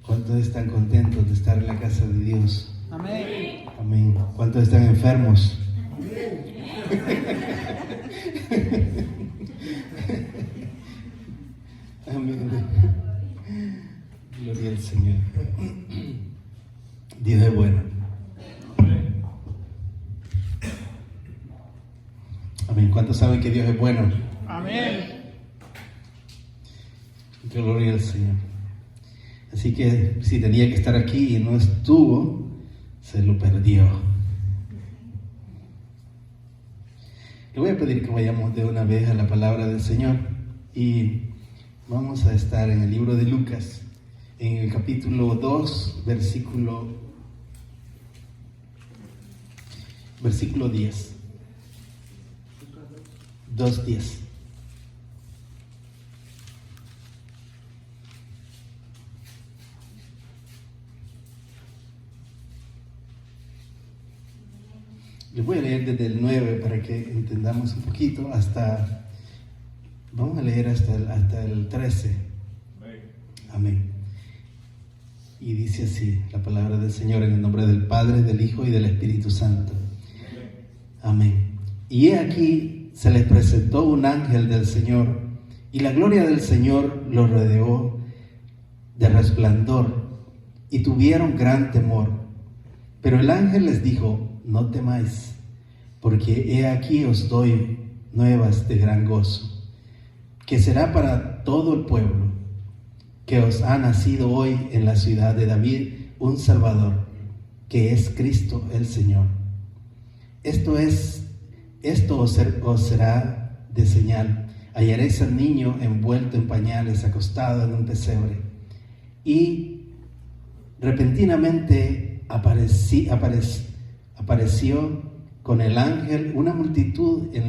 ¿Cuántos están contentos de estar en la casa de Dios? Amén. Amén. ¿Cuántos están enfermos? Amén. Gloria al Señor. Dios es bueno. Amén. ¿Cuántos saben que Dios es bueno? Amén. Gloria al Señor. Así que si tenía que estar aquí y no estuvo, se lo perdió. Le voy a pedir que vayamos de una vez a la palabra del Señor y vamos a estar en el libro de Lucas, en el capítulo 2, versículo 10. 2:10. Les voy a leer desde el 9 para que entendamos un poquito vamos a leer hasta el 13. Amén. Y dice así la palabra del Señor, en el nombre del Padre, del Hijo y del Espíritu Santo. Amén. Y he aquí se les presentó un ángel del Señor, y la gloria del Señor los rodeó de resplandor, y tuvieron gran temor. Pero el ángel les dijo: no temáis, porque he aquí os doy nuevas de gran gozo, que será para todo el pueblo, que os ha nacido hoy en la ciudad de David un Salvador, que es Cristo el Señor. Esto os será de señal: hallaréis al niño envuelto en pañales, acostado en un pesebre. Y repentinamente apareció con el ángel una multitud de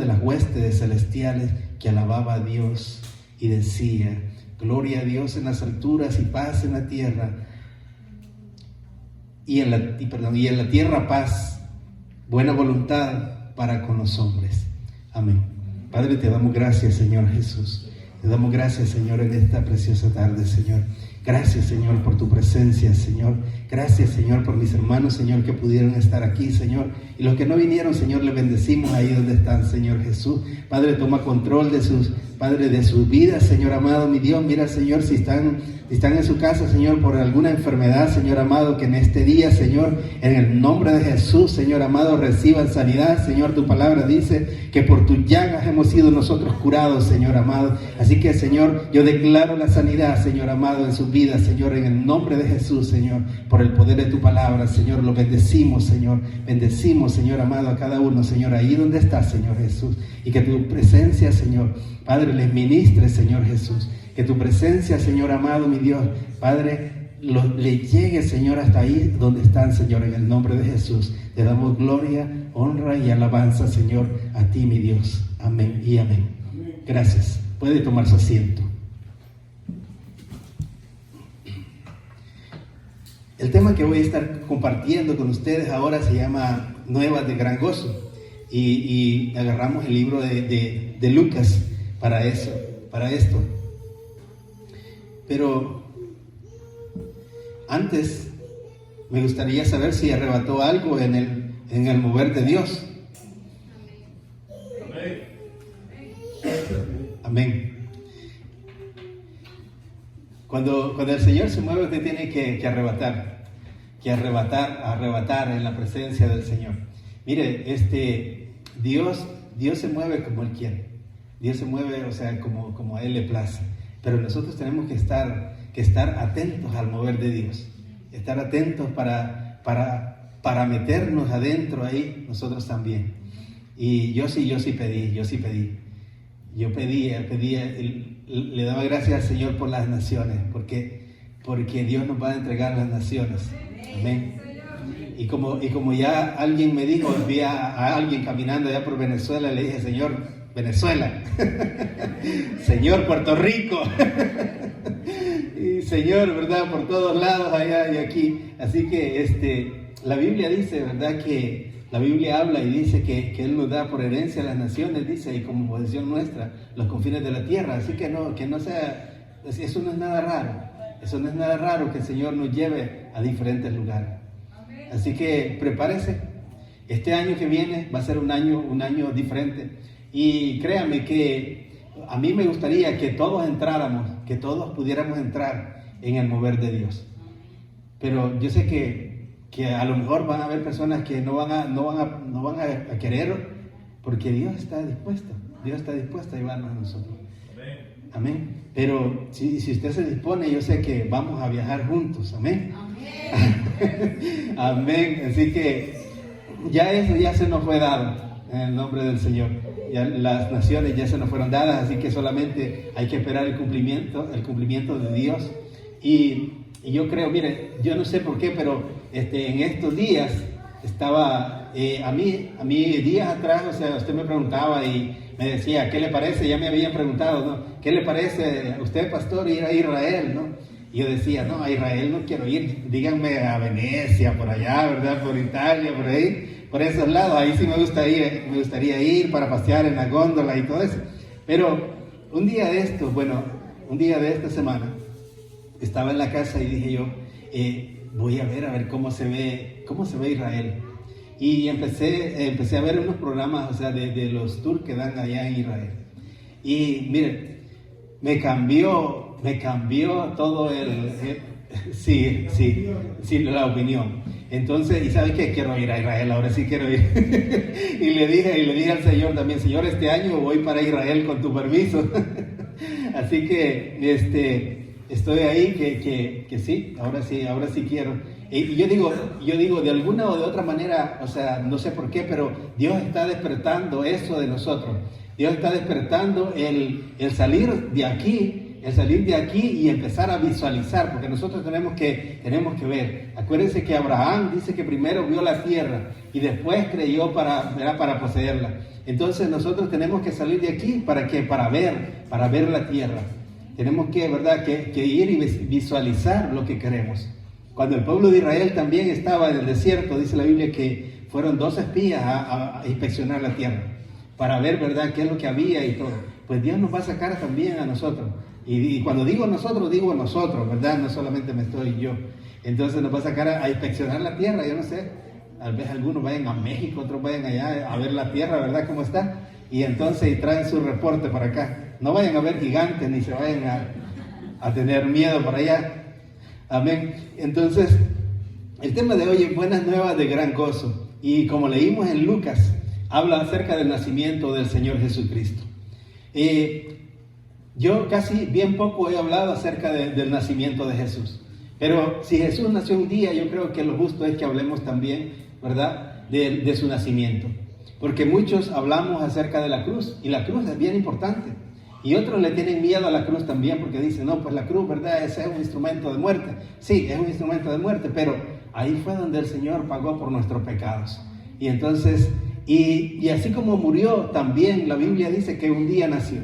las huestes celestiales que alababa a Dios y decía: gloria a Dios en las alturas y paz en la tierra, y en la tierra paz, buena voluntad para con los hombres. Amén. Padre, te damos gracias, Señor Jesús. Te damos gracias, Señor, en esta preciosa tarde, Señor. Gracias, Señor, por tu presencia, Señor. Gracias, Señor, por mis hermanos, Señor, que pudieron estar aquí, Señor. Y los que no vinieron, Señor, les bendecimos ahí donde están, Señor Jesús. Padre, toma control de sus vidas, Señor amado, mi Dios. Mira, Señor, si están en su casa, Señor, por alguna enfermedad, Señor amado, que en este día, Señor, en el nombre de Jesús, Señor amado, reciban sanidad. Señor, tu palabra dice que por tus llagas hemos sido nosotros curados, Señor amado. Así que, Señor, yo declaro la sanidad, Señor amado, en sus vidas, Señor, en el nombre de Jesús, Señor, por el poder de tu palabra, Señor. Lo bendecimos, Señor. Bendecimos, Señor amado, a cada uno, Señor, ahí donde está, Señor Jesús. Y que tu presencia, Señor, Padre, les ministre, Señor Jesús. Que tu presencia, Señor amado, mi Dios, Padre, le llegue, Señor, hasta ahí donde están, Señor, en el nombre de Jesús. Te damos gloria, honra y alabanza, Señor, a ti, mi Dios. Amén y amén. Gracias. Puede tomar su asiento. El tema que voy a estar compartiendo con ustedes ahora se llama Nuevas de Gran Gozo. Y agarramos el libro de Lucas para esto. Pero antes me gustaría saber si arrebató algo en el mover de Dios. Amén. Cuando el Señor se mueve, usted tiene que arrebatar en la presencia del Señor. Mire, Dios se mueve como Él quiere. Dios se mueve, o sea, como a Él le place. Pero nosotros tenemos que estar atentos al mover de Dios. Estar atentos para meternos adentro ahí nosotros también. Y yo sí pedí. Yo le daba gracias al Señor por las naciones, porque Dios nos va a entregar las naciones. Amén. Y como ya alguien me dijo, vi a alguien caminando allá por Venezuela, le dije: Señor, Venezuela, Señor, Puerto Rico, y Señor, ¿verdad? Por todos lados, allá y aquí. Así que la Biblia dice, ¿verdad? Que la Biblia habla y dice que Él nos da por herencia a las naciones, dice, y como posesión nuestra, los confines de la tierra. Así que no sea, eso no es nada raro. Eso no es nada raro que el Señor nos lleve a diferentes lugares. Así que prepárese. Este año que viene va a ser un año diferente. Y créame que a mí me gustaría que todos entráramos, que todos pudiéramos entrar en el mover de Dios. Pero yo sé que a lo mejor van a haber personas que no van a querer, porque Dios está dispuesto a llevarnos a nosotros. Amén. Pero si usted se dispone, yo sé que vamos a viajar juntos. Amén. Amén. Amén. Así que ya eso ya se nos fue dado en el nombre del Señor. Ya las naciones ya se nos fueron dadas, así que solamente hay que esperar el cumplimiento de Dios. Y yo creo, mire, yo no sé por qué, pero en estos días estaba, a mí días atrás, o sea, usted me preguntaba y me decía, ¿qué le parece? Ya me habían preguntado, ¿no? ¿Qué le parece a usted, pastor, ir a Israel, no? Y yo decía, no, a Israel no quiero ir, díganme a Venecia, por allá, ¿verdad? Por Italia, por ahí, por esos lados, ahí sí me gustaría ir para pasear en la góndola y todo eso. Pero un día de esta semana, estaba en la casa y dije yo, voy a ver cómo se ve Israel. Y empecé a ver unos programas, o sea, de los tours que dan allá en Israel. Y mire, me cambió todo sí, la opinión. Entonces, ¿y sabe qué? Quiero ir a Israel, ahora sí quiero ir. y le dije al Señor también, Señor, este año voy para Israel con tu permiso. Así que, estoy ahí que sí, ahora sí quiero. Y yo digo, de alguna o de otra manera, o sea, no sé por qué, pero Dios está despertando eso de nosotros. Dios está despertando el salir de aquí y empezar a visualizar, porque nosotros tenemos que ver. Acuérdense que Abraham dice que primero vio la tierra y después creyó para poseerla. Entonces nosotros tenemos que salir de aquí para ver la tierra. Tenemos que ir y visualizar lo que queremos. Cuando el pueblo de Israel también estaba en el desierto, dice la Biblia que fueron 2 espías a inspeccionar la tierra para ver, ¿verdad?, qué es lo que había y todo. Pues Dios nos va a sacar también a nosotros. Y cuando digo nosotros, ¿verdad? No solamente me estoy yo. Entonces nos va a sacar a inspeccionar la tierra, yo no sé. Tal vez algunos vayan a México, otros vayan allá a ver la tierra, ¿verdad?, cómo está. Y entonces traen su reporte para acá. No vayan a ver gigantes ni se vayan a tener miedo por allá. Amén. Entonces, el tema de hoy es buenas nuevas de gran gozo. Y como leímos en Lucas, habla acerca del nacimiento del Señor Jesucristo. Yo casi bien poco he hablado acerca del nacimiento de Jesús. Pero si Jesús nació un día, yo creo que lo justo es que hablemos también, ¿verdad?, de su nacimiento. Porque muchos hablamos acerca de la cruz, y la cruz es bien importante. Y otros le tienen miedo a la cruz también, porque dicen, no, pues la cruz, ¿verdad?, ese es un instrumento de muerte. Sí, es un instrumento de muerte, pero ahí fue donde el Señor pagó por nuestros pecados. Y entonces, y así como murió, también la Biblia dice que un día nació.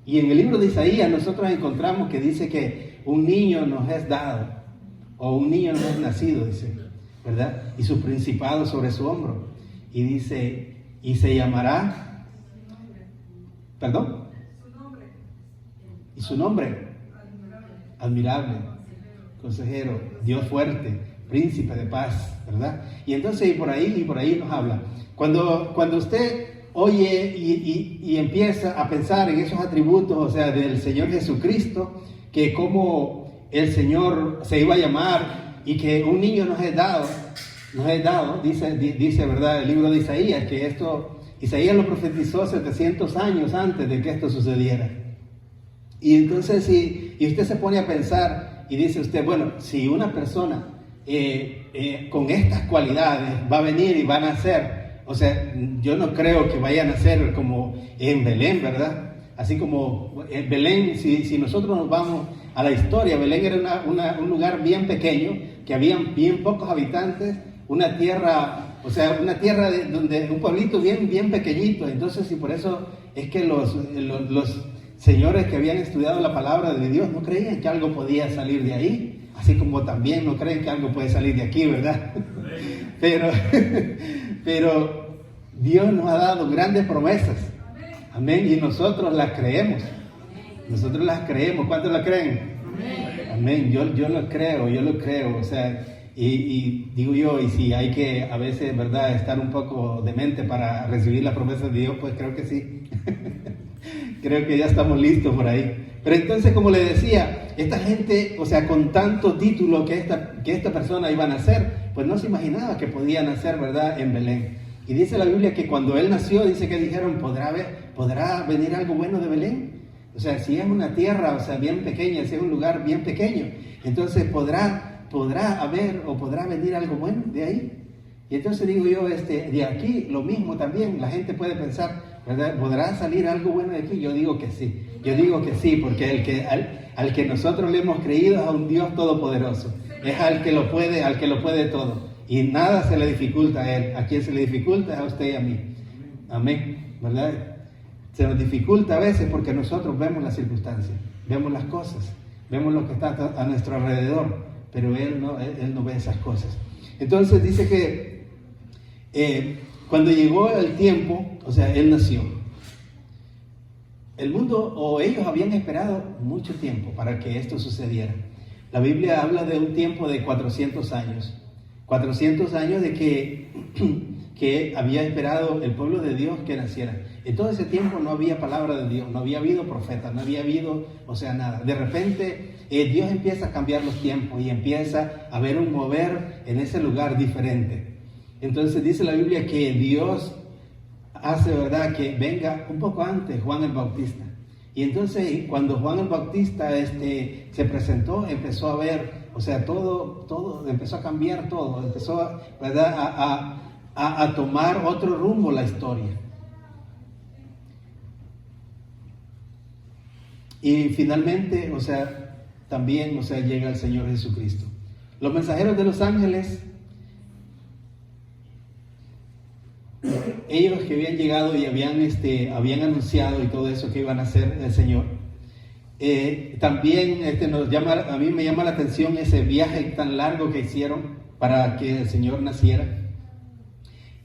Y en el libro de Isaías nosotros encontramos que dice que un niño nos es dado, o un niño nos es nacido, dice, ¿verdad? Y su principado sobre su hombro. Y dice, y se llamará, ¿perdón? Y su nombre, admirable, consejero, Dios fuerte, príncipe de paz, ¿verdad? Y entonces por ahí nos habla. Cuando usted oye y empieza a pensar en esos atributos, o sea, del Señor Jesucristo, que como el Señor se iba a llamar y que un niño nos es dado, dice, ¿verdad?, el libro de Isaías, que Isaías lo profetizó 700 años antes de que esto sucediera. Y entonces, y usted se pone a pensar y dice usted, bueno, si una persona con estas cualidades va a venir y va a nacer, o sea, yo no creo que vaya a nacer como en Belén, ¿verdad? Así como en Belén, si nosotros nos vamos a la historia, Belén era un lugar bien pequeño, que habían bien pocos habitantes, una tierra donde un pueblito bien pequeñito. Entonces, y por eso es que los señores que habían estudiado la palabra de Dios no creían que algo podía salir de ahí, así como también no creen que algo puede salir de aquí, ¿verdad? Pero Dios nos ha dado grandes promesas, amén, y nosotros las creemos. ¿Cuántos la creen? Amén. Yo lo creo, o sea, y digo yo, y si hay que a veces, ¿verdad?, estar un poco demente para recibir la promesa de Dios, pues creo que sí. Creo que ya estamos listos por ahí. Pero entonces, como le decía, esta gente, o sea, con tanto título que esta persona iba a nacer, pues no se imaginaba que podía nacer, ¿verdad?, en Belén. Y dice la Biblia que cuando él nació, dice que dijeron, ¿podrá venir algo bueno de Belén? O sea, si es una tierra, o sea, bien pequeña, si es un lugar bien pequeño, entonces podrá haber o podrá venir algo bueno de ahí. Y entonces digo yo, de aquí lo mismo también, la gente puede pensar, ¿verdad?, ¿podrá salir algo bueno de aquí? Yo digo que sí, porque al que nosotros le hemos creído es a un Dios todopoderoso, es al que lo puede todo, y nada se le dificulta a él. A quien se le dificulta es a usted y a mí. Amén, ¿verdad? Se nos dificulta a veces porque nosotros vemos las circunstancias, vemos las cosas, vemos lo que está a nuestro alrededor, pero él no ve esas cosas. Entonces dice que cuando llegó el tiempo, o sea, él nació. El mundo o ellos habían esperado mucho tiempo para que esto sucediera. La Biblia habla de un tiempo de 400 años. 400 años de que había esperado el pueblo de Dios que naciera. En todo ese tiempo no había palabra de Dios, no había habido profeta, no había habido, o sea, nada. De repente Dios empieza a cambiar los tiempos y empieza a haber un mover en ese lugar diferente. Entonces dice la Biblia que Dios hace, ¿verdad?, que venga un poco antes Juan el Bautista. Y entonces cuando Juan el Bautista se presentó, empezó a ver, o sea, todo empezó a cambiar todo, empezó, ¿verdad?, a tomar otro rumbo la historia. Y finalmente, o sea, también, o sea, llega el Señor Jesucristo. Los mensajeros de los ángeles, ellos que habían llegado y habían anunciado y todo eso que iban a hacer el Señor, también a mí me llama la atención ese viaje tan largo que hicieron para que el Señor naciera.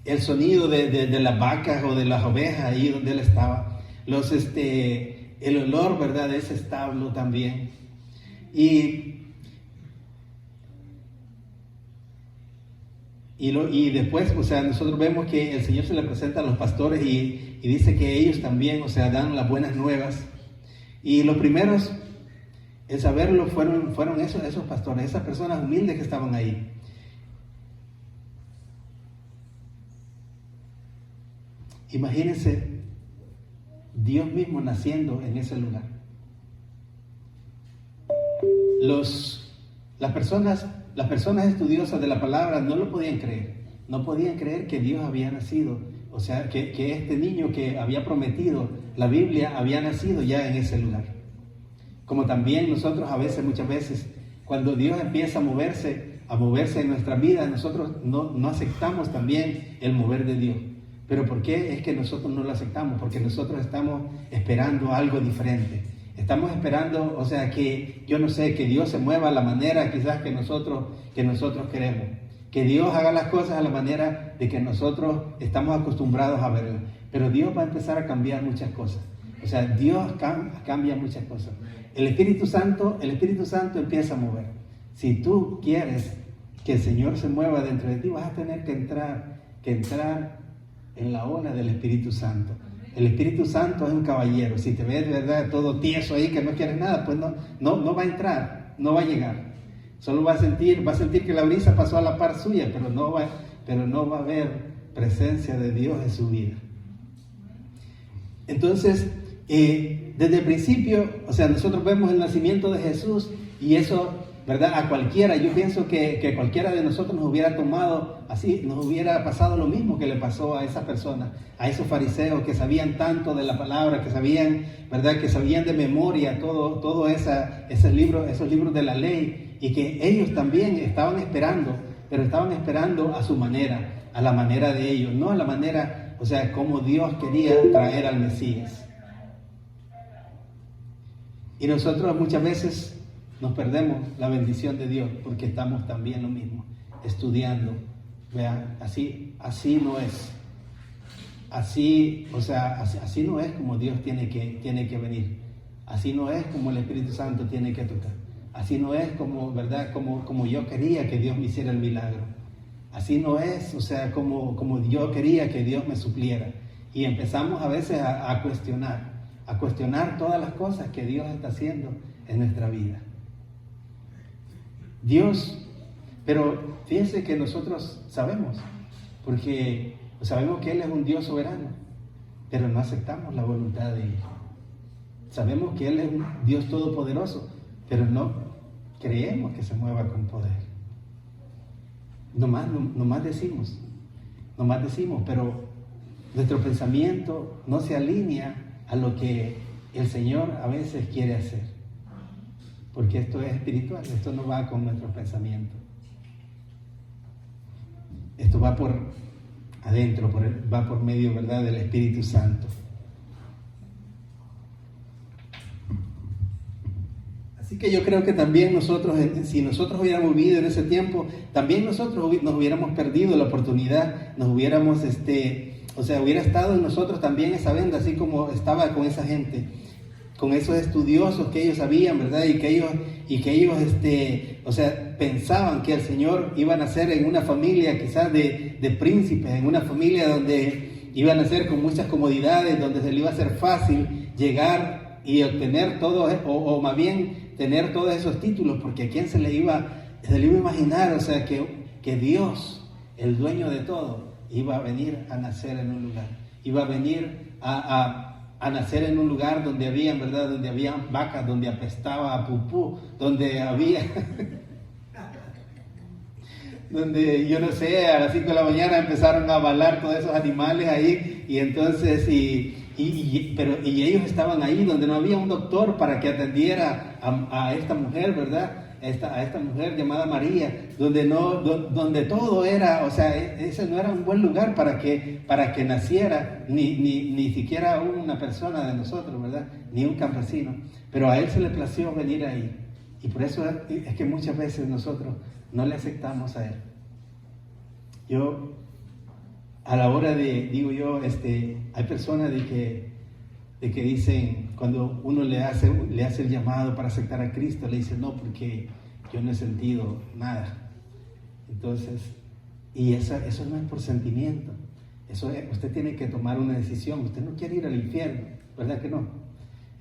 El sonido de las vacas o de las ovejas ahí donde él estaba, el olor, ¿verdad?, de ese establo también. Y después, o sea, nosotros vemos que el Señor se le presenta a los pastores y dice que ellos también, o sea, dan las buenas nuevas. Y los primeros en saberlo fueron esos pastores, esas personas humildes que estaban ahí. Imagínense Dios mismo naciendo en ese lugar. Las personas estudiosas de la palabra no lo podían creer. No podían creer que Dios había nacido. O sea, que este niño que había prometido la Biblia había nacido ya en ese lugar. Como también nosotros muchas veces, cuando Dios empieza a moverse en nuestra vida, nosotros no aceptamos también el mover de Dios. ¿Pero por qué es que nosotros no lo aceptamos? Porque nosotros estamos esperando algo diferente. Estamos esperando, o sea, que Dios se mueva a la manera quizás que nosotros queremos. Que Dios haga las cosas a la manera de que nosotros estamos acostumbrados a verlo. Pero Dios va a empezar a cambiar muchas cosas. O sea, Dios cambia muchas cosas. El Espíritu Santo empieza a mover. Si tú quieres que el Señor se mueva dentro de ti, vas a tener que entrar en la ola del Espíritu Santo. El Espíritu Santo es un caballero. Si te ves de verdad todo tieso ahí que no quieres nada, pues no va a entrar, no va a llegar. Solo va a sentir que la brisa pasó a la par suya, pero no va a haber presencia de Dios en su vida. Entonces, desde el principio, o sea, nosotros vemos el nacimiento de Jesús y eso, ¿verdad? A cualquiera, yo pienso que cualquiera de nosotros nos hubiera tomado así, nos hubiera pasado lo mismo que le pasó a esa persona, a esos fariseos que sabían tanto de la palabra, que sabían, ¿verdad? Que sabían de memoria todo esos libros de la ley, y que ellos también estaban esperando, pero estaban esperando a su manera, a la manera de ellos, no a la manera, o sea, como Dios quería traer al Mesías. Y nosotros muchas veces nos perdemos la bendición de Dios porque estamos también lo mismo, estudiando. Vean, así no es. Así no es como Dios tiene que venir. Así no es como el Espíritu Santo tiene que tocar. así no es como, ¿verdad? Como yo quería que Dios me hiciera el milagro. Así no es, o sea, como yo quería que Dios me supliera. Y empezamos a veces a cuestionar todas las cosas que Dios está haciendo en nuestra vida. Dios, pero fíjense que nosotros sabemos, porque sabemos que Él es un Dios soberano, pero no aceptamos la voluntad de Él. Sabemos que Él es un Dios todopoderoso, pero no creemos que se mueva con poder. Nomás decimos, pero nuestro pensamiento no se alinea a lo que el Señor a veces quiere hacer. Porque esto es espiritual, esto no va con nuestro pensamiento. Esto va por adentro, va por medio, ¿verdad?, del Espíritu Santo. Así que yo creo que también nosotros, si nosotros hubiéramos vivido en ese tiempo, también nosotros nos hubiéramos perdido la oportunidad, hubiera estado en nosotros también esa venda, así como estaba con esa gente, con esos estudiosos que ellos sabían, ¿verdad? Y que ellos pensaban que el Señor iba a nacer en una familia quizás de príncipes, en una familia donde iban a nacer con muchas comodidades, donde se le iba a hacer fácil llegar y obtener todo, o más bien tener todos esos títulos, porque a quién se le iba a imaginar, o sea, que Dios, el dueño de todo, iba a venir a nacer en un lugar, iba a venir a nacer en un lugar donde había, ¿verdad?, donde había vacas, donde apestaba a pupú, donde había, donde yo no sé, a las 5 de la mañana empezaron a balar todos esos animales ahí, y entonces, pero ellos estaban ahí donde no había un doctor para que atendiera a esta mujer, ¿verdad? A esta mujer llamada María, donde todo era, o sea, ese no era un buen lugar para que naciera ni siquiera una persona de nosotros, ¿verdad? Ni un campesino. Pero a Él se le plació venir ahí. Y por eso es que muchas veces nosotros no le aceptamos a Él. Yo, a la hora hay personas de que dicen, cuando uno le hace el llamado para aceptar a Cristo, le dicen, no, porque yo no he sentido nada. Entonces, y eso no es por sentimiento, usted tiene que tomar una decisión. Usted no quiere ir al infierno, ¿verdad que no?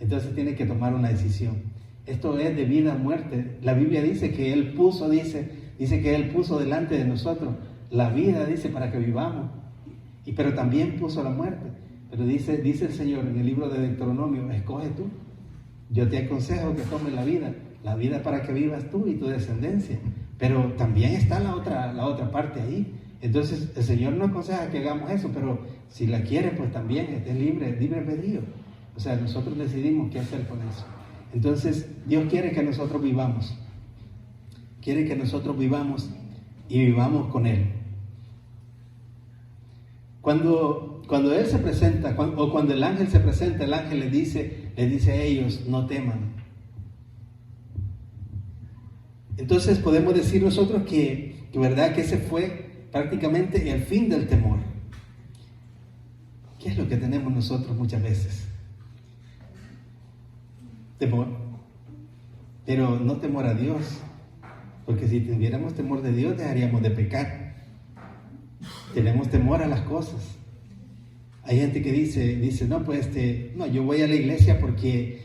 Entonces tiene que tomar una decisión. Esto es de vida a muerte. La Biblia dice que Él puso, dice que Él puso delante de nosotros la vida, dice, para que vivamos, pero también puso la muerte. Pero dice el Señor en el libro de Deuteronomio, escoge tú. Yo te aconsejo que tomes la vida para que vivas tú y tu descendencia. Pero también está la otra parte ahí. Entonces el Señor no aconseja que hagamos eso, pero si la quiere, pues también es libre albedrío. O sea, nosotros decidimos qué hacer con eso. Entonces Dios quiere que nosotros vivamos. Quiere que nosotros vivamos y vivamos con Él. Cuando Él se presenta, o cuando el ángel se presenta, el ángel les dice a ellos, no teman. Entonces podemos decir nosotros que verdad que ese fue prácticamente el fin del temor. ¿Qué es lo que tenemos nosotros muchas veces? Temor. Pero no temor a Dios, porque si tuviéramos temor de Dios dejaríamos de pecar. Tenemos temor a las cosas. Hay gente que dice, no, pues no, yo voy a la iglesia porque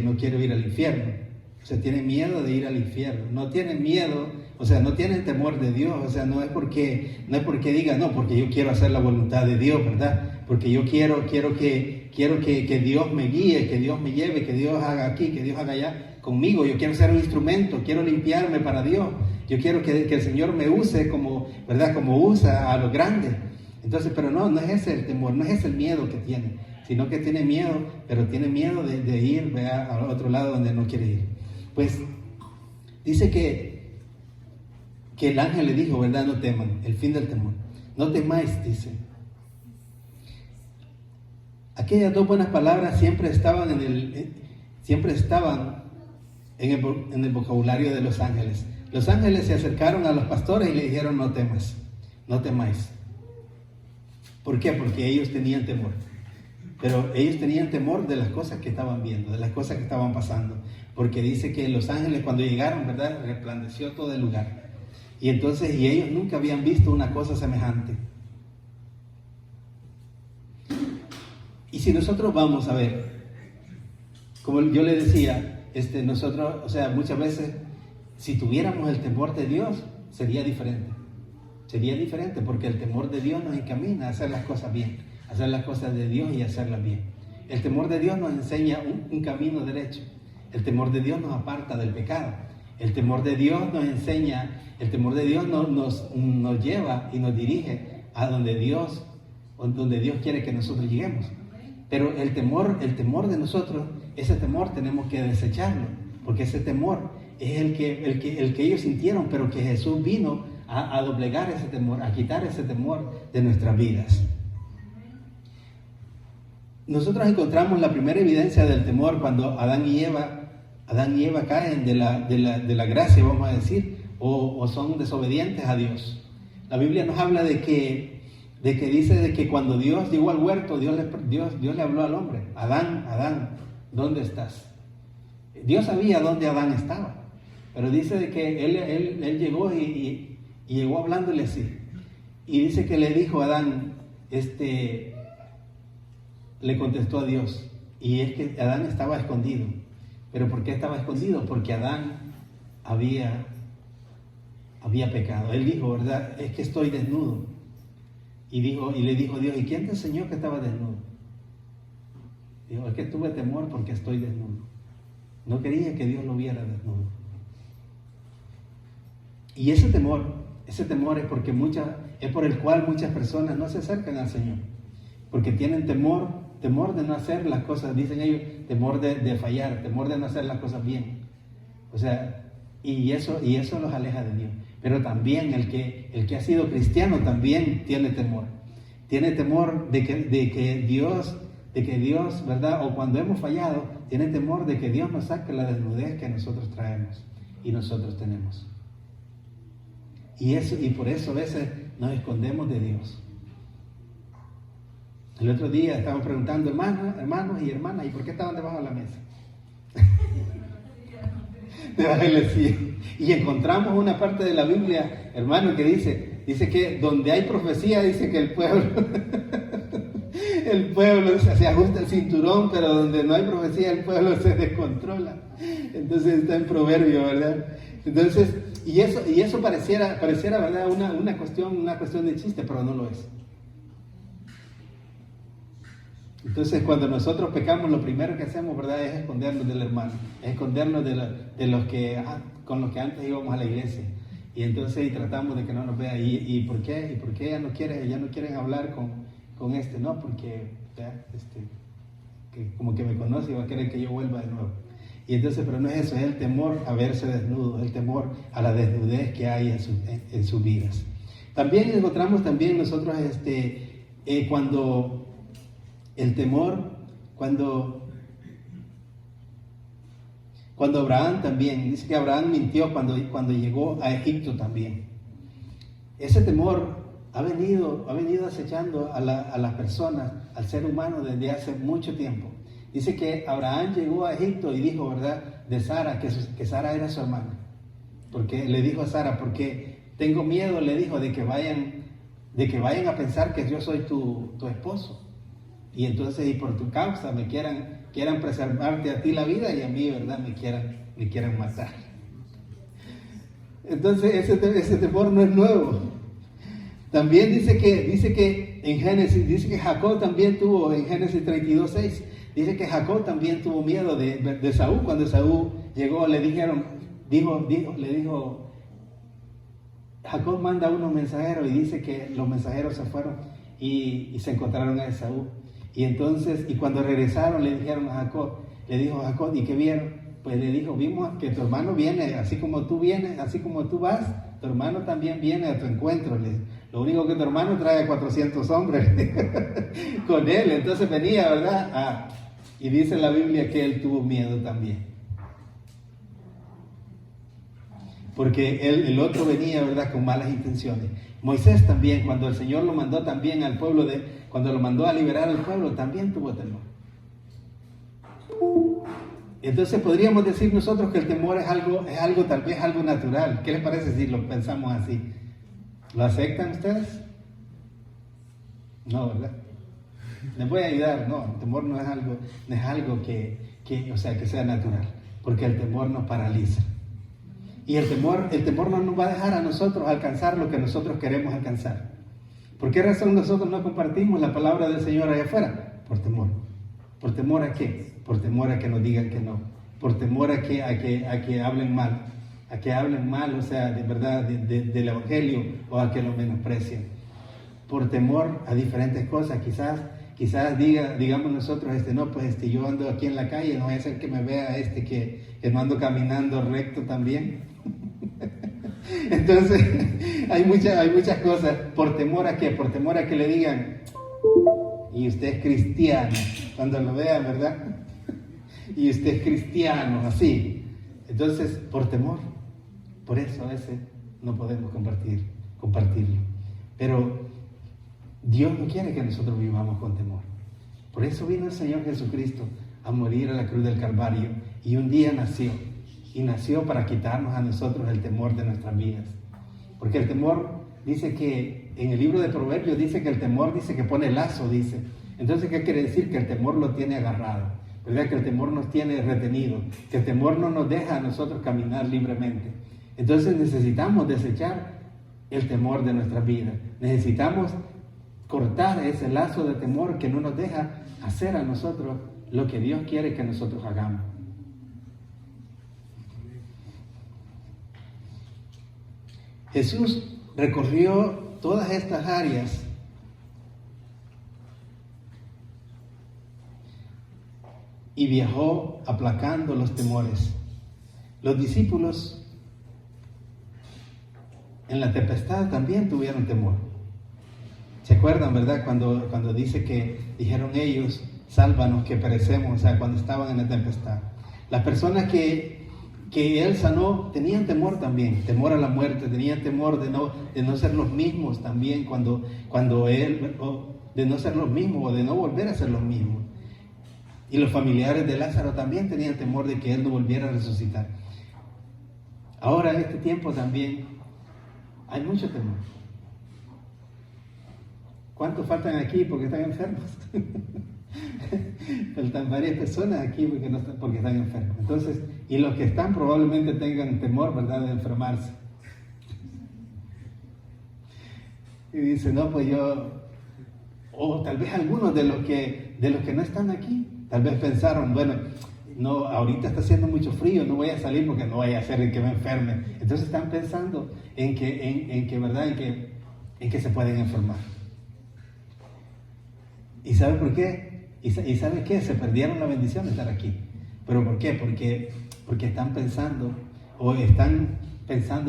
no quiero ir al infierno. O sea, tienen miedo de ir al infierno. No tienen miedo, o sea, no tienen temor de Dios. O sea, no es porque digan, no, porque yo quiero hacer la voluntad de Dios, ¿verdad? Porque yo quiero que Dios me guíe, que Dios me lleve, que Dios haga aquí, que Dios haga allá conmigo. Yo quiero ser un instrumento, quiero limpiarme para Dios. Yo quiero que el Señor me use como, ¿verdad? Como usa a los grandes. Entonces, pero no es ese el temor, no es ese el miedo que tiene, sino que tiene miedo, pero tiene miedo de ir, ¿verdad?, al otro lado donde no quiere ir. Pues dice que el ángel le dijo, ¿verdad? No teman, el fin del temor. No temáis, dice. Aquellas dos buenas palabras siempre estaban en el vocabulario de los ángeles. Los ángeles se acercaron a los pastores y le dijeron, no temas, no temáis. ¿Por qué? Porque ellos tenían temor. Pero ellos tenían temor de las cosas que estaban viendo, de las cosas que estaban pasando. porque dice que los ángeles cuando llegaron, ¿verdad?, resplandeció todo el lugar. Y entonces, y ellos nunca habían visto una cosa semejante. Y si nosotros vamos a ver, como yo le decía, nosotros, o sea, muchas veces, si tuviéramos el temor de Dios, sería diferente. Sería diferente porque el temor de Dios nos encamina a hacer las cosas bien, a hacer las cosas de Dios y hacerlas bien. El temor de Dios nos enseña un camino derecho. El temor de Dios nos aparta del pecado. El temor de Dios nos enseña, el temor de Dios nos lleva y nos dirige a donde Dios quiere que nosotros lleguemos. Pero el temor de nosotros, ese temor tenemos que desecharlo, porque ese temor es el que ellos sintieron, pero que Jesús vino a doblegar ese temor, a quitar ese temor de nuestras vidas. Nosotros encontramos la primera evidencia del temor cuando Adán y Eva caen de la gracia, vamos a decir, o son desobedientes a Dios. La Biblia nos habla de que dice de que cuando Dios llegó al huerto, Dios le habló al hombre: Adán, Adán, ¿dónde estás? Dios sabía dónde Adán estaba, pero dice de que él llegó y llegó hablándole así. Y dice que le dijo a Adán, le contestó a Dios, y es que Adán estaba escondido. ¿Pero por qué estaba escondido? Porque Adán había pecado. Él dijo, ¿verdad? Es que estoy desnudo. Y le dijo Dios, ¿y quién te enseñó que estaba desnudo? Dijo, es que tuve temor porque estoy desnudo. No quería que Dios lo viera desnudo. Y ese temor es por el cual muchas personas no se acercan al Señor. Porque tienen temor de no hacer las cosas, dicen ellos, temor de fallar, temor de no hacer las cosas bien. O sea, y eso los aleja de Dios. Pero también el que ha sido cristiano también tiene temor. Tiene temor de que Dios, ¿verdad? O cuando hemos fallado, tiene temor de que Dios nos saque la desnudez que nosotros traemos y nosotros tenemos. Y por eso a veces nos escondemos de Dios. El otro día estaban preguntando, hermanos y hermanas, ¿y por qué estaban debajo de la mesa? Debajo de la silla. Y encontramos una parte de la Biblia, hermano, que dice que donde hay profecía, dice que el pueblo se ajusta el cinturón, pero donde no hay profecía, el pueblo se descontrola. Entonces está en Proverbio, ¿verdad? Entonces, y eso pareciera, ¿verdad?, una cuestión de chiste, pero no lo es. Entonces, cuando nosotros pecamos, lo primero que hacemos, ¿verdad?, es escondernos del hermano, es escondernos de los que con los que antes íbamos a la iglesia. Y entonces tratamos de que no nos vea. ¿Y por qué? ¿Y por qué ya no quieren hablar con No, porque que como que me conoce y va a querer que yo vuelva de nuevo. Y entonces, pero no es eso, es el temor a verse desnudo, el temor a la desnudez que hay en sus vidas. También encontramos nosotros cuando el temor, cuando Abraham también, dice que Abraham mintió cuando llegó a Egipto también. Ese temor ha venido acechando a las personas, al ser humano desde hace mucho tiempo. Dice que Abraham llegó a Egipto y dijo, ¿verdad?, de Sara, que Sara era su hermana. Porque le dijo a Sara, porque tengo miedo, le dijo, de que vayan a pensar que yo soy tu esposo. Y entonces, y por tu causa me quieran preservarte a ti la vida y a mí, ¿verdad?, me quieran matar. Entonces, ese temor no es nuevo. También dice que en Génesis, dice que Jacob también tuvo, en Génesis 32:6, dice que Jacob también tuvo miedo de Saúl. Cuando Saúl llegó, le dijo, Jacob manda unos mensajeros, y dice que los mensajeros se fueron y se encontraron a Esaú. Y entonces, y cuando regresaron, le dijo Jacob, ¿y qué vieron? Pues le dijo, vimos que tu hermano viene, así como tú vienes, así como tú vas, tu hermano también viene a tu encuentro. Lo único que tu hermano trae 400 hombres con él. Entonces venía, ¿verdad? Y dice la Biblia que él tuvo miedo también. Porque el otro venía, ¿verdad?, con malas intenciones. Moisés también, cuando el Señor lo mandó también al pueblo, cuando lo mandó a liberar al pueblo, también tuvo temor. Entonces podríamos decir nosotros que el temor es algo tal vez algo natural. ¿Qué les parece si lo pensamos así? ¿Lo aceptan ustedes? No, ¿verdad? Les voy a ayudar. No, el temor no es algo que sea natural, porque el temor nos paraliza. Y el temor no nos va a dejar a nosotros alcanzar lo que nosotros queremos alcanzar. ¿Por qué razón nosotros no compartimos la palabra del Señor allá afuera? Por temor. ¿Por temor a qué? Por temor a que nos digan que no. Por temor a que hablen mal. A que hablen mal, o sea, de verdad, del Evangelio, o a que lo menosprecien. Por temor a diferentes cosas. Quizás digamos nosotros, no, pues yo ando aquí en la calle, no vaya a ser que me vea que no ando caminando recto también. Entonces, hay muchas cosas. ¿Por temor a qué? Por temor a que le digan, y usted es cristiano, cuando lo vean, ¿verdad? Y usted es cristiano, así. Entonces, por temor. Por eso a veces no podemos compartirlo. Pero Dios no quiere que nosotros vivamos con temor. Por eso vino el Señor Jesucristo a morir a la cruz del Calvario, y un día nació. Y nació para quitarnos a nosotros el temor de nuestras vidas. Porque el temor, dice que, en el libro de Proverbios dice que el temor dice que pone lazo, dice. Entonces, ¿qué quiere decir? Que el temor lo tiene agarrado, ¿verdad? Que el temor nos tiene retenido, que el temor no nos deja a nosotros caminar libremente. Entonces necesitamos desechar el temor de nuestras vidas. Necesitamos cortar ese lazo de temor que no nos deja hacer a nosotros lo que Dios quiere que nosotros hagamos. Jesús recorrió todas estas áreas y viajó aplacando los temores. Los discípulos en la tempestad también tuvieron temor. ¿Se acuerdan, verdad? Cuando dice que dijeron ellos, sálvanos que perecemos, o sea, cuando estaban en la tempestad. Las personas que Él sanó tenían temor también, temor a la muerte, tenían temor de no ser los mismos también cuando Él, de no ser los mismos o de no volver a ser los mismos. Y los familiares de Lázaro también tenían temor de que Él no volviera a resucitar. Ahora en este tiempo también hay mucho temor. ¿Cuántos faltan aquí porque están enfermos? Faltan varias personas aquí porque están enfermos. Entonces, y los que están probablemente tengan temor, ¿verdad?, de enfermarse. Y dice, no, pues o tal vez algunos de los que no están aquí, tal vez pensaron, bueno, no, ahorita está haciendo mucho frío, no voy a salir porque no vaya a ser el que me enferme. Entonces están pensando en que ¿verdad?, en que se pueden enfermar. ¿Y sabe por qué? ¿Y sabe qué? Se perdieron la bendición de estar aquí. ¿Pero por qué? Porque están pensando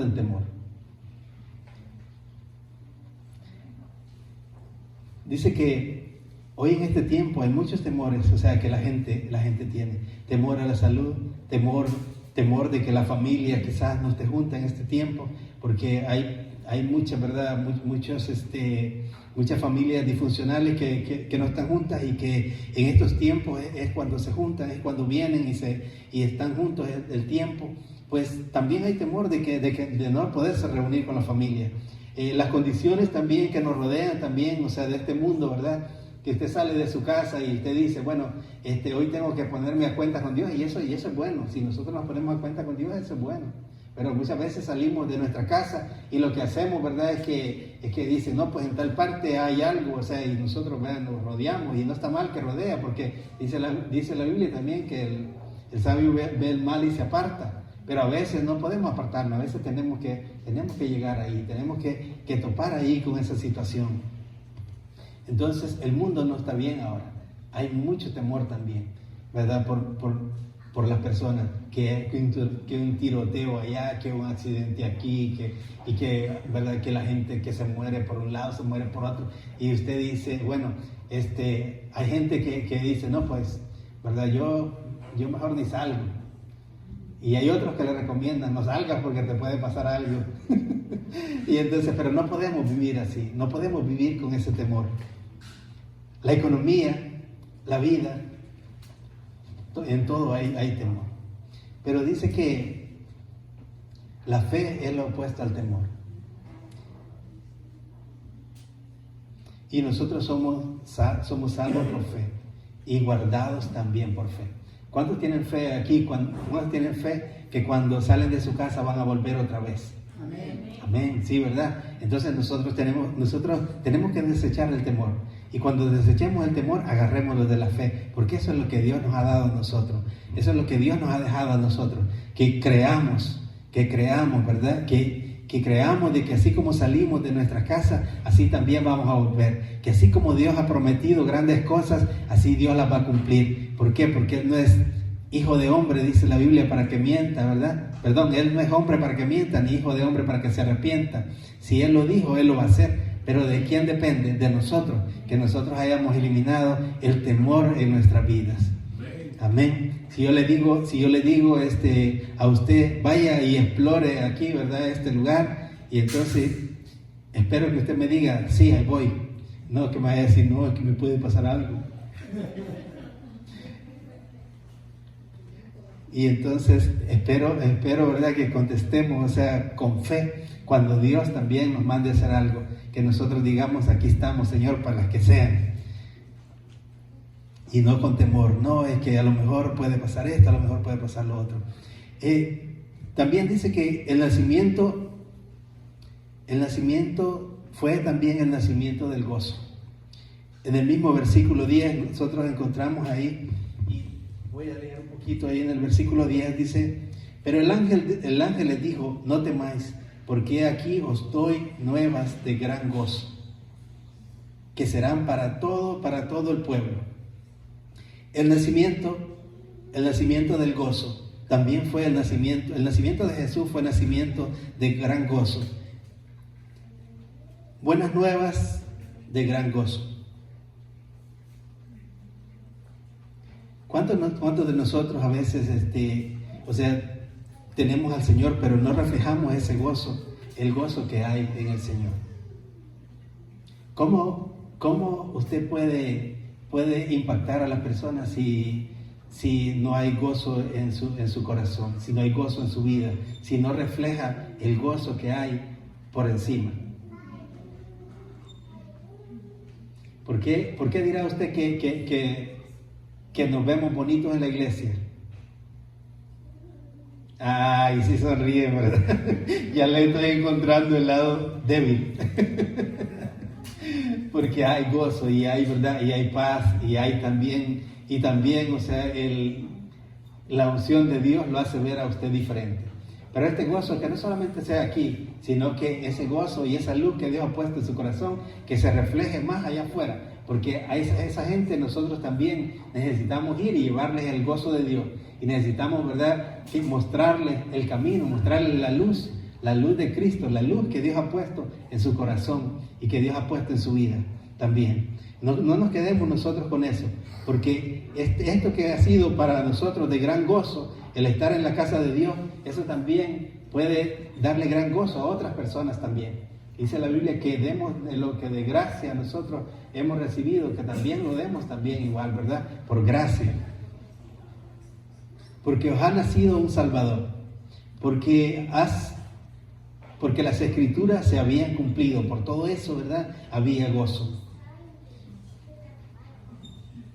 en temor. Dice que hoy en este tiempo hay muchos temores, o sea, que la gente tiene. Temor a la salud, temor de que la familia quizás no esté junta en este tiempo, porque hay muchas, ¿verdad?, muchas familias disfuncionales que no están juntas, y que en estos tiempos es cuando se juntan, es cuando vienen y están juntos el tiempo. Pues también hay temor de no poderse reunir con la familia. Las condiciones también que nos rodean también, o sea, de este mundo, ¿verdad? Que usted sale de su casa y usted dice, bueno, hoy tengo que ponerme a cuenta con Dios, y eso es bueno. Si nosotros nos ponemos a cuenta con Dios, eso es bueno. Pero muchas veces salimos de nuestra casa y lo que hacemos, ¿verdad?, es que dicen, no, pues en tal parte hay algo, o sea, y nosotros, ¿verdad?, nos rodeamos, y no está mal que rodea, porque dice la Biblia también que el sabio ve el mal y se aparta. Pero a veces no podemos apartarnos, a veces tenemos que llegar ahí, tenemos que topar ahí con esa situación. Entonces el mundo no está bien ahora, hay mucho temor también, ¿verdad?, por las personas, que un tiroteo allá, que un accidente aquí, ¿verdad?, que la gente que se muere por un lado, se muere por otro, y usted dice, bueno, hay gente que dice, no, pues, ¿verdad?, yo mejor ni salgo. Y hay otros que le recomiendan, no salgas porque te puede pasar algo. Y entonces, pero no podemos vivir así, no podemos vivir con ese temor. La economía, la vida, en todo hay temor. Pero dice que la fe es lo opuesto al temor. Y nosotros somos salvos por fe y guardados también por fe. ¿Cuántos tienen fe aquí? ¿Cuántos tienen fe que cuando salen de su casa van a volver otra vez? Amén. Amén, sí, ¿verdad? Entonces nosotros tenemos que desechar el temor. Y cuando desechemos el temor, agarrémoslo de la fe, porque eso es lo que Dios nos ha dado a nosotros. Eso es lo que Dios nos ha dejado a nosotros. Que creamos, ¿verdad? Que creamos de que así como salimos de nuestra casa, así también vamos a volver. Que así como Dios ha prometido grandes cosas, así Dios las va a cumplir. ¿Por qué? Porque Él no es hijo de hombre, dice la Biblia, para que mienta, ¿verdad? Perdón, Él no es hombre para que mienta, ni hijo de hombre para que se arrepienta. Si Él lo dijo, Él lo va a hacer. Pero ¿de quién depende? De nosotros, que nosotros hayamos eliminado el temor en nuestras vidas. Amén. Si yo le digo a usted, vaya y explore aquí, ¿verdad? Este lugar, y entonces espero que usted me diga, sí, ahí voy. No, que me vaya a decir, no, es que me puede pasar algo. Y entonces espero, ¿verdad? Que contestemos, o sea, con fe, cuando Dios también nos mande a hacer algo, que nosotros digamos, aquí estamos, Señor, para las que sean. Y no con temor, no, es que a lo mejor puede pasar esto, a lo mejor puede pasar lo otro. También dice que el nacimiento fue también el nacimiento del gozo. En el mismo versículo 10 nosotros encontramos ahí, y voy a leer un poquito ahí en el versículo 10, dice, pero el ángel les dijo, no temáis, porque aquí os doy nuevas de gran gozo, que serán para todo el pueblo. El nacimiento del gozo también fue el nacimiento de Jesús fue el nacimiento de gran gozo. Buenas nuevas de gran gozo. ¿Cuántos de nosotros a veces, tenemos al Señor, pero no reflejamos ese gozo, el gozo que hay en el Señor? ¿Cómo usted puede impactar a las personas si no hay gozo en su corazón, si no hay gozo en su vida, si no refleja el gozo que hay por encima? ¿Por qué dirá usted que nos vemos bonitos en la iglesia? Ay, sí sonríe, ¿verdad? Ya le estoy encontrando el lado débil. Porque hay gozo y hay verdad y hay paz y hay también, o sea, la unción de Dios lo hace ver a usted diferente. Pero este gozo que no solamente sea aquí, sino que ese gozo y esa luz que Dios ha puesto en su corazón, que se refleje más allá afuera. Porque a esa gente nosotros también necesitamos ir y llevarles el gozo de Dios. Y necesitamos, ¿verdad?, mostrarles el camino, mostrarles la luz de Cristo, la luz que Dios ha puesto en su corazón y que Dios ha puesto en su vida también. No nos quedemos nosotros con eso, porque esto que ha sido para nosotros de gran gozo, el estar en la casa de Dios, eso también puede darle gran gozo a otras personas también. Dice la Biblia que demos de lo que de gracia nosotros hemos recibido, que también lo demos también igual, ¿verdad? Por gracia. Porque os ha nacido un Salvador, porque las Escrituras se habían cumplido, por todo eso, ¿verdad? Había gozo.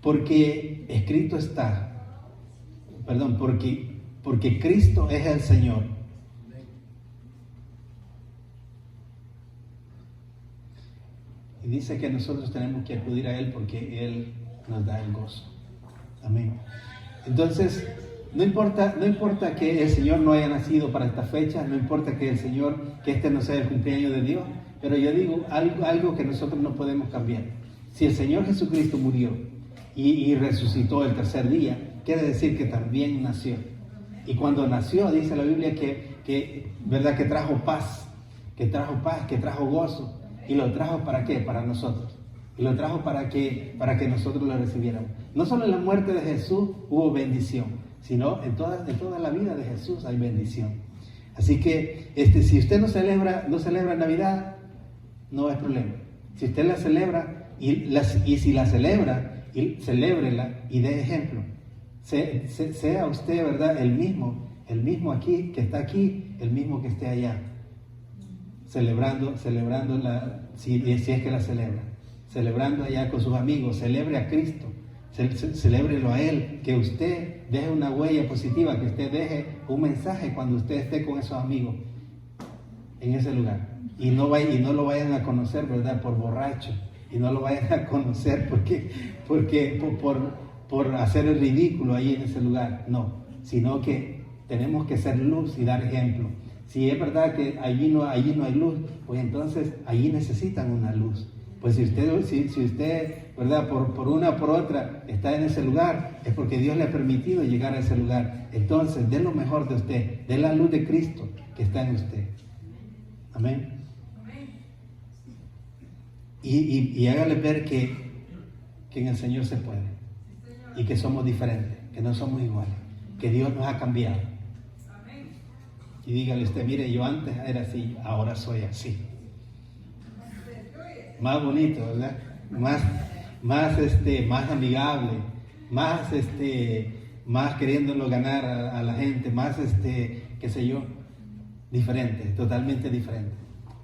Porque escrito está, porque Cristo es el Señor. Y dice que nosotros tenemos que acudir a Él porque Él nos da el gozo. Amén. Entonces, no importa que el Señor no haya nacido para esta fecha, no importa que este no sea el cumpleaños de Dios, pero yo digo algo que nosotros no podemos cambiar. Si el Señor Jesucristo murió y resucitó el tercer día, quiere decir que también nació. Y cuando nació, dice la Biblia ¿verdad?, que trajo paz, que trajo gozo. ¿Y lo trajo para qué? Para nosotros. Y lo trajo para que nosotros lo recibiéramos. No solo en la muerte de Jesús hubo bendición, sino en toda la vida de Jesús hay bendición. Así que si usted no celebra Navidad, no es problema. Si usted la celebra y si la celebra, celébrela y dé ejemplo. Sea usted, ¿verdad?, el mismo el mismo aquí, que está aquí, el mismo que esté allá, celebrando si es que la celebra, celebrando allá con sus amigos, celebre a Cristo, celébrelo a Él, que usted deje una huella positiva, que usted deje un mensaje cuando usted esté con esos amigos en ese lugar, y no lo vayan a conocer, ¿verdad?, por borracho, y no lo vayan a conocer por hacer el ridículo ahí en ese lugar, no, sino que tenemos que ser luz y dar ejemplo. Si es verdad que allí no hay luz, pues entonces allí necesitan una luz. Pues si usted, ¿verdad?, por una o por otra está en ese lugar, es porque Dios le ha permitido llegar a ese lugar. Entonces, dé lo mejor de usted, dé la luz de Cristo que está en usted. Amén. Y hágale ver que en el Señor se puede, y que somos diferentes, que no somos iguales, que Dios nos ha cambiado. Y dígale usted, mire, yo antes era así, ahora soy así. Más bonito, ¿verdad? Más amigable, más queriéndolo ganar a la gente, más qué sé yo, diferente, totalmente diferente.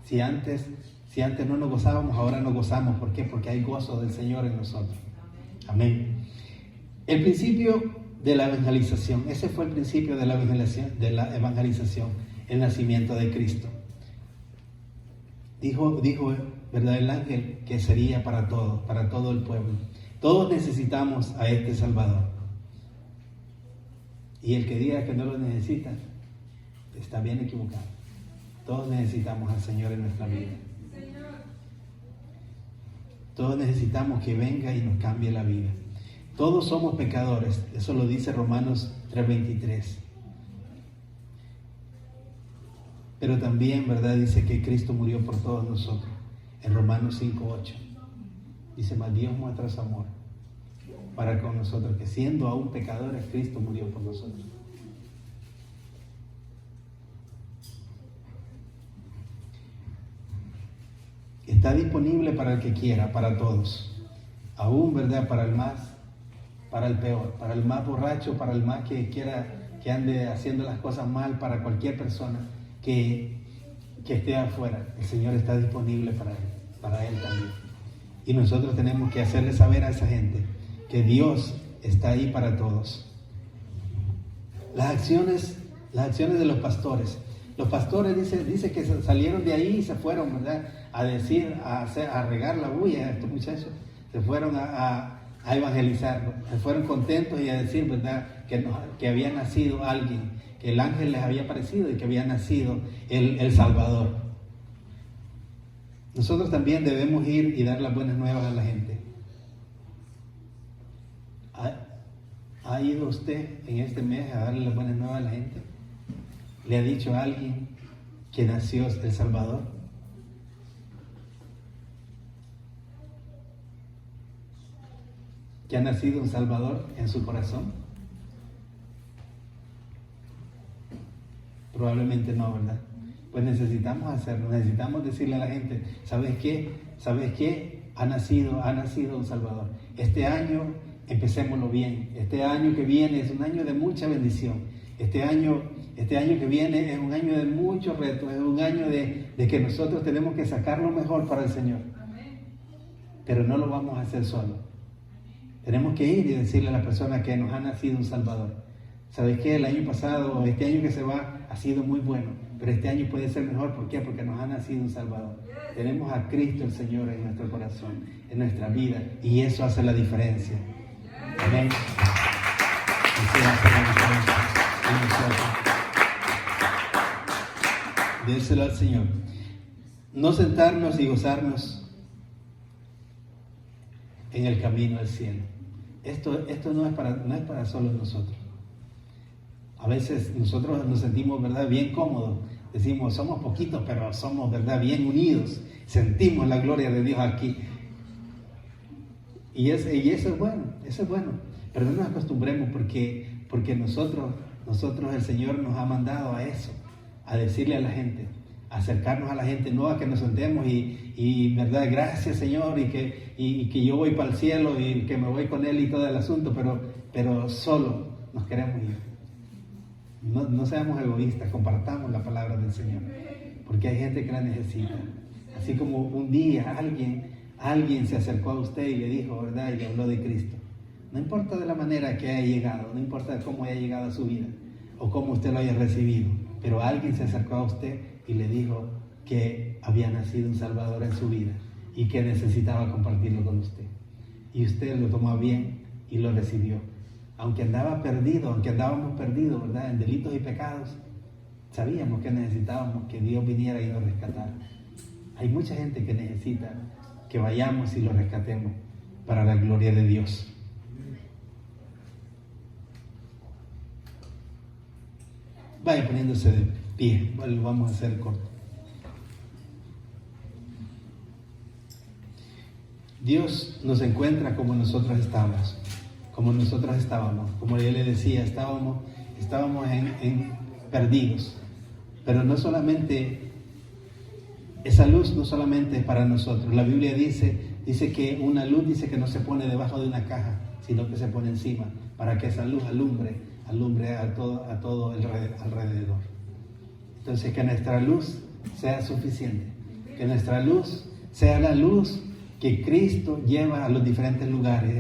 Si antes no nos gozábamos, ahora nos gozamos. ¿Por qué? Porque hay gozo del Señor en nosotros. Amén. El principio de la evangelización, ese fue el principio de la evangelización, el nacimiento de Cristo. Dijo, ¿verdad?, el ángel, que sería para todo el pueblo. Todos necesitamos a este Salvador. Y el que diga que no lo necesita, está bien equivocado. Todos necesitamos al Señor en nuestra vida. Todos necesitamos que venga y nos cambie la vida. Todos somos pecadores, eso lo dice Romanos 3:23. Pero también, ¿verdad?, dice que Cristo murió por todos nosotros. En Romanos 5:8 dice, mas Dios muestra su amor para con nosotros, que siendo aún pecadores, Cristo murió por nosotros. Está disponible para el que quiera, para todos. Aún, ¿verdad?, para el peor, para el más borracho, para el más que quiera, que ande haciendo las cosas mal, para cualquier persona que esté afuera. El Señor está disponible para él también. Y nosotros tenemos que hacerle saber a esa gente que Dios está ahí para todos. Las acciones de los pastores. Los pastores dice que salieron de ahí y se fueron, ¿verdad?, a regar la bulla a estos muchachos. Se fueron a evangelizar, se fueron contentos y a decir, ¿verdad?, que había nacido alguien, que el ángel les había aparecido y que había nacido el Salvador. Nosotros también debemos ir y dar las buenas nuevas a la gente. ¿Ha ido usted en este mes a darle las buenas nuevas a la gente? ¿Le ha dicho a alguien que nació el Salvador? ¿Que ha nacido un Salvador en su corazón? Probablemente no, ¿verdad? Pues necesitamos hacerlo, necesitamos decirle a la gente, ¿sabes qué? Ha nacido un Salvador. Este año empecémoslo bien. Este año que viene es un año de mucha bendición. Este año que viene es un año de muchos retos, es un año de que nosotros tenemos que sacar lo mejor para el Señor. Pero no lo vamos a hacer solos. Tenemos que ir y decirle a las personas que nos ha nacido un Salvador. ¿Sabes qué? El año pasado, este año que se va, ha sido muy bueno, pero este año puede ser mejor. ¿Por qué? Porque nos ha nacido un Salvador. Tenemos a Cristo el Señor en nuestro corazón, en nuestra vida, y eso hace la diferencia. Amén. Eso hace la diferencia en nosotros. Déselo al Señor. No sentarnos y gozarnos en el camino al cielo. Esto no es para solo nosotros. A veces nosotros nos sentimos, ¿verdad?, bien cómodos. Decimos, somos poquitos, pero somos, ¿verdad?, bien unidos. Sentimos la gloria de Dios aquí. Y eso es bueno. Pero no nos acostumbremos porque nosotros el Señor nos ha mandado a eso, a decirle a la gente, a acercarnos a la gente, no a que nos sentemos y ¿verdad?, gracias Señor, y que yo voy para el cielo y que me voy con Él y todo el asunto, pero solo nos queremos ir. No seamos egoístas, compartamos la palabra del Señor, porque hay gente que la necesita. Así como un día alguien se acercó a usted y le dijo, ¿verdad? Y le habló de Cristo. No importa de la manera que haya llegado, no importa cómo haya llegado a su vida o cómo usted lo haya recibido, pero alguien se acercó a usted y le dijo que había nacido un Salvador en su vida y que necesitaba compartirlo con usted. Y usted lo tomó bien y lo recibió. Aunque andábamos perdidos, ¿verdad? En delitos y pecados, sabíamos que necesitábamos que Dios viniera y nos rescatara. Hay mucha gente que necesita que vayamos y lo rescatemos para la gloria de Dios. Vaya poniéndose de pie, lo vamos a hacer corto. Dios nos encuentra como nosotros estábamos, como yo le decía, estábamos en perdidos, pero no solamente, esa luz no solamente es para nosotros. La Biblia dice que una luz dice que no se pone debajo de una caja, sino que se pone encima, para que esa luz alumbre a todo alrededor. Entonces, que nuestra luz sea suficiente, que nuestra luz sea la luz que Cristo lleva a los diferentes lugares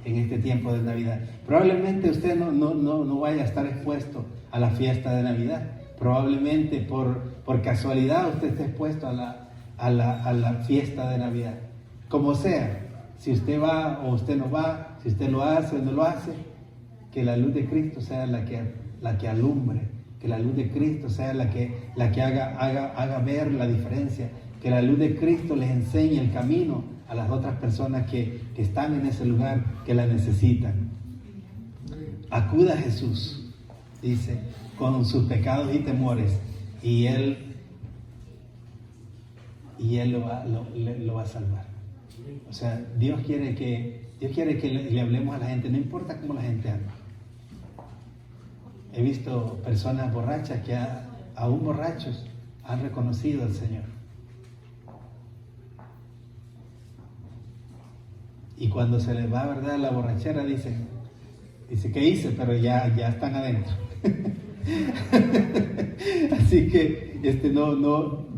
en este tiempo de Navidad. Probablemente usted no vaya a estar expuesto a la fiesta de Navidad. Probablemente por casualidad usted esté expuesto a la fiesta de Navidad. Como sea, si usted va o usted no va, si usted lo hace o no lo hace, que la luz de Cristo sea la que alumbre, que la luz de Cristo sea la que haga ver la diferencia, que la luz de Cristo les enseñe el camino a las otras personas que están en ese lugar, que la necesitan. Acuda a Jesús, dice, con sus pecados y temores, y Él lo va a salvar. O sea, Dios quiere que le hablemos a la gente, no importa cómo la gente anda. He visto personas borrachas que aún borrachos han reconocido al Señor. Y cuando se les va, ¿verdad?, la borrachera, dice, ¿qué hice? Pero ya están adentro. Así que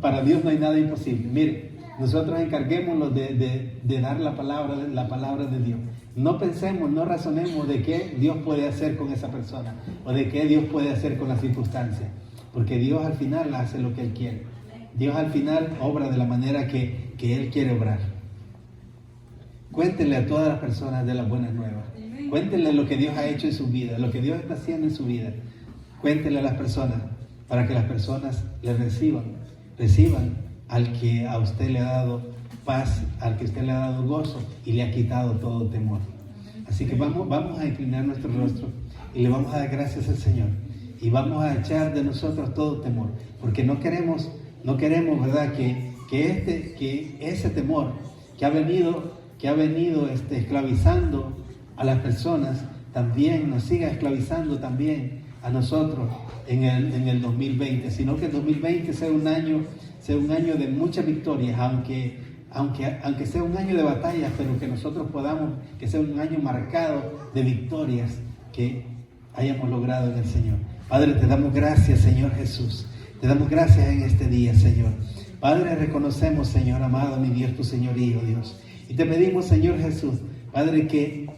para Dios no hay nada imposible. Mire, nosotros encarguémonos de dar la palabra de Dios. No pensemos, no razonemos de qué Dios puede hacer con esa persona o de qué Dios puede hacer con la circunstancia, porque Dios al final hace lo que Él quiere. Dios al final obra de la manera que Él quiere obrar. Cuéntenle a todas las personas de las buenas nuevas. Cuéntenle lo que Dios ha hecho en su vida, lo que Dios está haciendo en su vida. Cuéntenle a las personas para que las personas le reciban al que a usted le ha dado paz, al que usted le ha dado gozo y le ha quitado todo temor. Así que vamos a inclinar nuestro rostro y le vamos a dar gracias al Señor y vamos a echar de nosotros todo temor, porque no queremos, ¿verdad?, que ese temor que ha venido esclavizando a las personas también nos siga esclavizando también a nosotros en el 2020, sino que el 2020 sea un año de muchas victorias, aunque sea un año de batallas, pero que nosotros que sea un año marcado de victorias que hayamos logrado en el Señor. Padre, te damos gracias, Señor Jesús. Te damos gracias en este día, Señor. Padre, reconocemos, Señor amado, mi Dios, tu señorío, Dios. Y te pedimos, Señor Jesús, Padre, que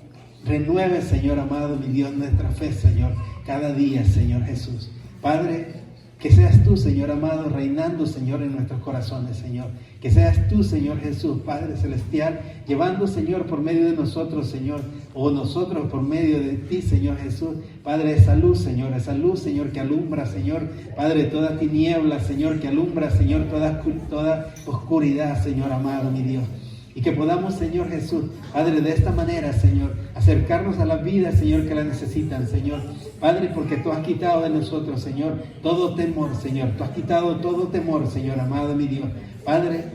renueve, Señor amado, mi Dios, nuestra fe, Señor, cada día, Señor Jesús. Padre, que seas tú, Señor amado, reinando, Señor, en nuestros corazones, Señor. Que seas tú, Señor Jesús, Padre Celestial, llevando, Señor, por medio de nosotros, Señor, o nosotros por medio de ti, Señor Jesús, Padre, esa luz, Señor, que alumbra, Señor, Padre, toda tiniebla, Señor, que alumbra, Señor, toda oscuridad, Señor amado, mi Dios. Y que podamos, Señor Jesús, Padre, de esta manera, Señor, acercarnos a la vida, Señor, que la necesitan, Señor. Padre, porque tú has quitado de nosotros, Señor, todo temor, Señor. Tú has quitado todo temor, Señor amado, mi Dios. Padre,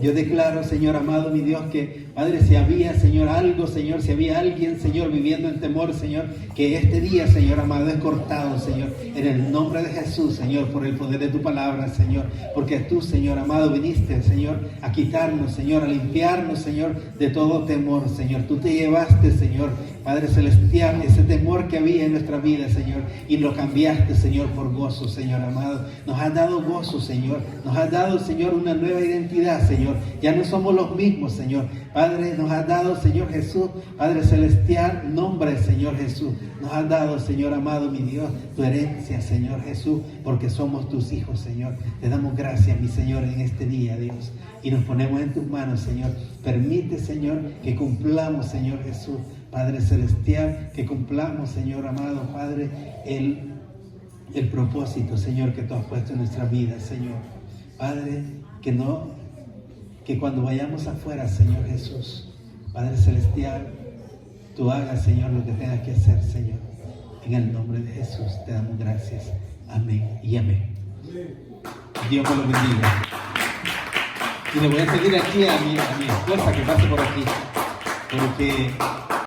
yo declaro, Señor amado, mi Dios, que Padre, si había, Señor, algo, Señor, si había alguien, Señor, viviendo en temor, Señor, que este día, Señor amado, es cortado, Señor, en el nombre de Jesús, Señor, por el poder de tu palabra, Señor, porque tú, Señor amado, viniste, Señor, a quitarnos, Señor, a limpiarnos, Señor, de todo temor, Señor. Tú te llevaste, Señor, Padre Celestial, ese temor que había en nuestra vida, Señor, y lo cambiaste, Señor, por gozo, Señor amado. Nos has dado gozo, Señor. Nos has dado, Señor, una nueva identidad, Señor. Ya no somos los mismos, Señor. Padre, nos has dado, Señor Jesús, Padre Celestial, nombre, Señor Jesús. Nos has dado, Señor amado, mi Dios, tu herencia, Señor Jesús, porque somos tus hijos, Señor. Te damos gracias, mi Señor, en este día, Dios. Y nos ponemos en tus manos, Señor. Permite, Señor, que cumplamos, Señor Jesús, Padre Celestial, que cumplamos, Señor amado, Padre, el propósito, Señor, que tú has puesto en nuestra vida, Señor. Padre, que cuando vayamos afuera, Señor Jesús, Padre Celestial, tú hagas, Señor, lo que tengas que hacer, Señor. En el nombre de Jesús te damos gracias. Amén y amén. Dios me lo bendiga. Y le voy a pedir aquí a mi esposa que pase por aquí, porque